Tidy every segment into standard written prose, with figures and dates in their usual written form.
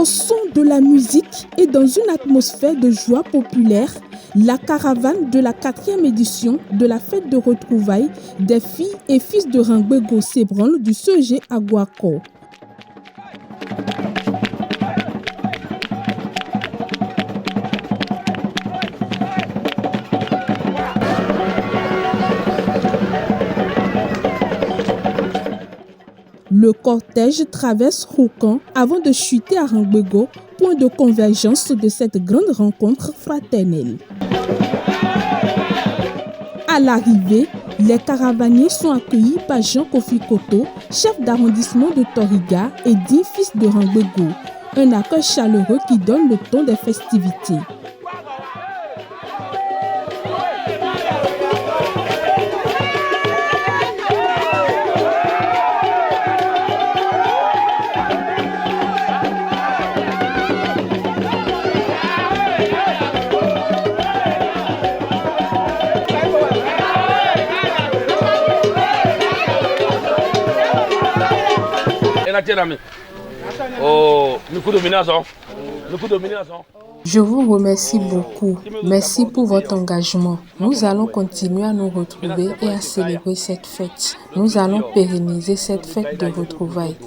Au son de la musique et dans une atmosphère de joie populaire, la caravane de la 4e édition de la fête de retrouvailles des filles et fils de Rangbego s'ébranle du CEG à Guako. Le cortège traverse Roukan avant de chuter à Rangbego, point de convergence de cette grande rencontre fraternelle. À l'arrivée, les caravaniers sont accueillis par Jean Kofi Koto, chef d'arrondissement de Toriga et 10 fils de Rangbego. Un accueil chaleureux qui donne le ton des festivités. Je vous remercie beaucoup. Merci pour votre engagement. Nous allons continuer à nous retrouver et à célébrer cette fête. Nous allons pérenniser cette fête de retrouvailles.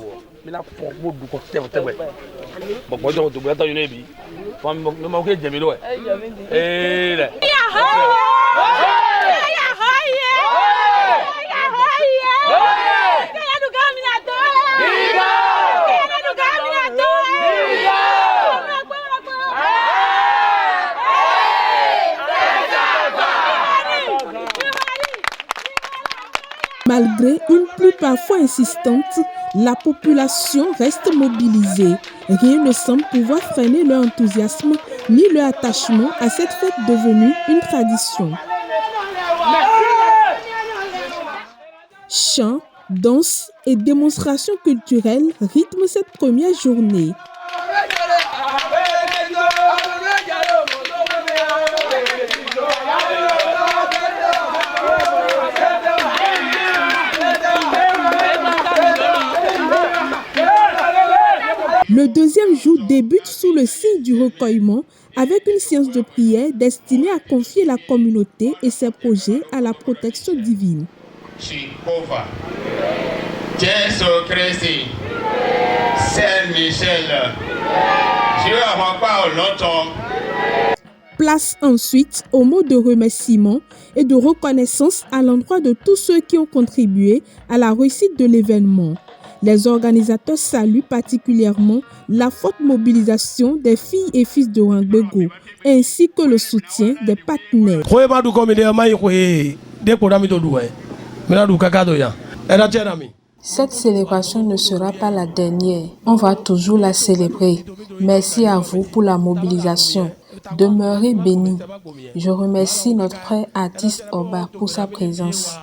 Malgré une pluie parfois insistante, la population reste mobilisée. Rien ne semble pouvoir freiner leur enthousiasme ni leur attachement à cette fête devenue une tradition. Chants, danses et démonstrations culturelles rythment cette première journée. Le deuxième jour débute sous le signe du recueillement avec une séance de prière destinée à confier la communauté et ses projets à la protection divine. Place ensuite aux mots de remerciement et de reconnaissance à l'endroit de tous ceux qui ont contribué à la réussite de l'événement. Les organisateurs saluent particulièrement la forte mobilisation des filles et fils de Rangbego, ainsi que le soutien des partenaires. Cette célébration ne sera pas la dernière. On va toujours la célébrer. Merci à vous pour la mobilisation. Demeurez bénis. Je remercie notre frère artiste Oba pour sa présence.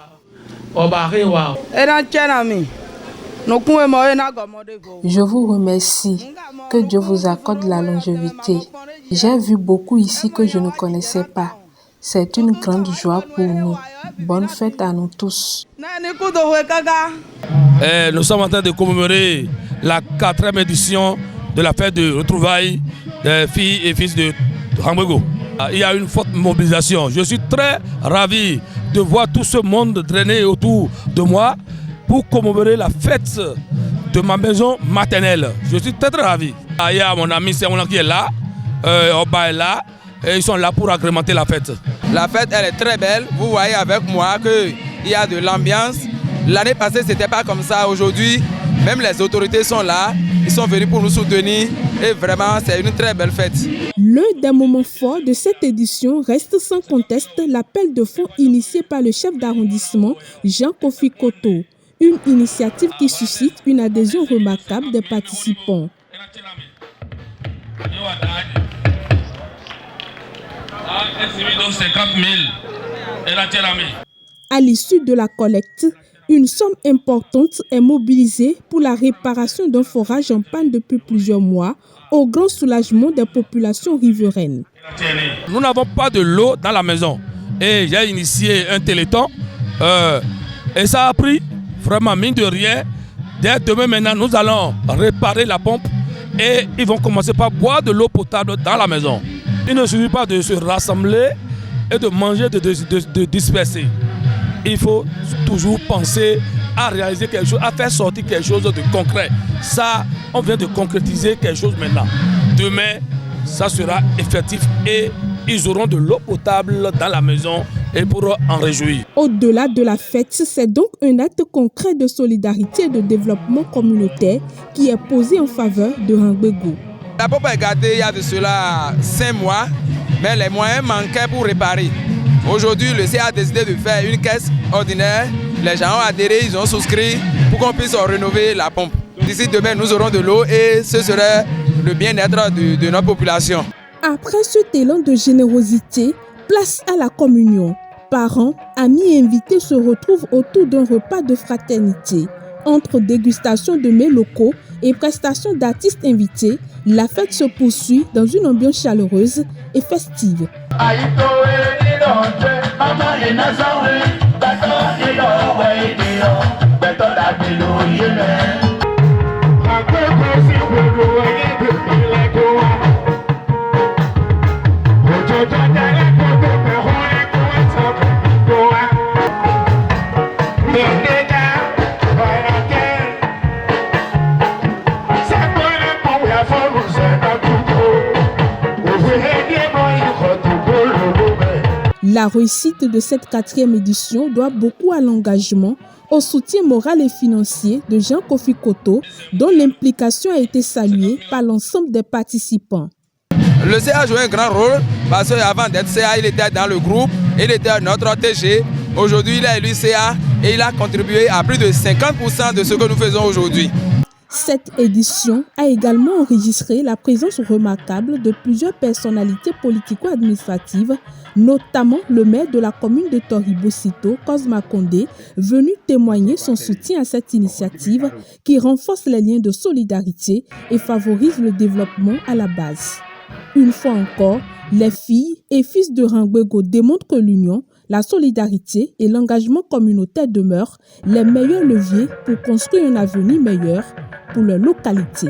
Je vous remercie. Que Dieu vous accorde la longévité. J'ai vu beaucoup ici que je ne connaissais pas. C'est une grande joie pour nous. Bonne fête à nous tous. Nous sommes en train de commémorer la 4e édition de la fête de retrouvailles des filles et fils de Rangbego. Il y a une forte mobilisation. Je suis très ravi de voir tout ce monde drainer autour de moi pour commémorer la fête de ma maison maternelle. Je suis très ravi. Il y a mon ami Semouna qui est là, Oba est là, et ils sont là pour agrémenter la fête. La fête, elle est très belle. Vous voyez avec moi qu'il y a de l'ambiance. L'année passée, ce n'était pas comme ça. Aujourd'hui, même les autorités sont là. Ils sont venus pour nous soutenir. Et vraiment, c'est une très belle fête. L'un des moments forts de cette édition reste sans conteste l'appel de fonds initié par le chef d'arrondissement Jean Kofi Koto. Une initiative qui suscite une adhésion remarquable des participants. À l'issue de la collecte, une somme importante est mobilisée pour la réparation d'un forage en panne depuis plusieurs mois, au grand soulagement des populations riveraines. Nous n'avons pas de l'eau dans la maison et j'ai initié un téléthon et ça a pris vraiment mine de rien. Dès demain maintenant, nous allons réparer la pompe et ils vont commencer par boire de l'eau potable dans la maison. Il ne suffit pas de se rassembler et de manger, de disperser. Il faut toujours penser à réaliser quelque chose, à faire sortir quelque chose de concret. Ça, on vient de concrétiser quelque chose maintenant. Demain, ça sera effectif et ils auront de l'eau potable dans la maison et pour en réjouir. Au-delà de la fête, c'est donc un acte concret de solidarité et de développement communautaire qui est posé en faveur de Rangwego. La pompe est gâtée il y a de cela 5 mois, mais les moyens manquaient pour réparer. Aujourd'hui, le CA a décidé de faire une caisse ordinaire. Les gens ont adhéré, ils ont souscrit pour qu'on puisse rénover la pompe. D'ici demain, nous aurons de l'eau et ce serait le bien-être de notre population. Après cet élan de générosité, place à la communion. Parents, amis et invités se retrouvent autour d'un repas de fraternité. Entre dégustation de mets locaux et prestations d'artistes invités, la fête se poursuit dans une ambiance chaleureuse et festive. La réussite de cette 4e édition doit beaucoup à l'engagement, au soutien moral et financier de Jean Kofi Koto, dont l'implication a été saluée par l'ensemble des participants. Le CA a joué un grand rôle parce qu'avant d'être CA, il était dans le groupe, il était notre TG. Aujourd'hui, il est élu CA et il a contribué à plus de 50% de ce que nous faisons aujourd'hui. Cette édition a également enregistré la présence remarquable de plusieurs personnalités politico-administratives, notamment le maire de la commune de Toribo-Sito, Cosma Condé, venu témoigner son soutien à cette initiative qui renforce les liens de solidarité et favorise le développement à la base. Une fois encore, les filles et fils de Rangwego démontrent que l'union, la solidarité et l'engagement communautaire demeurent les meilleurs leviers pour construire un avenir meilleur pour leur localité.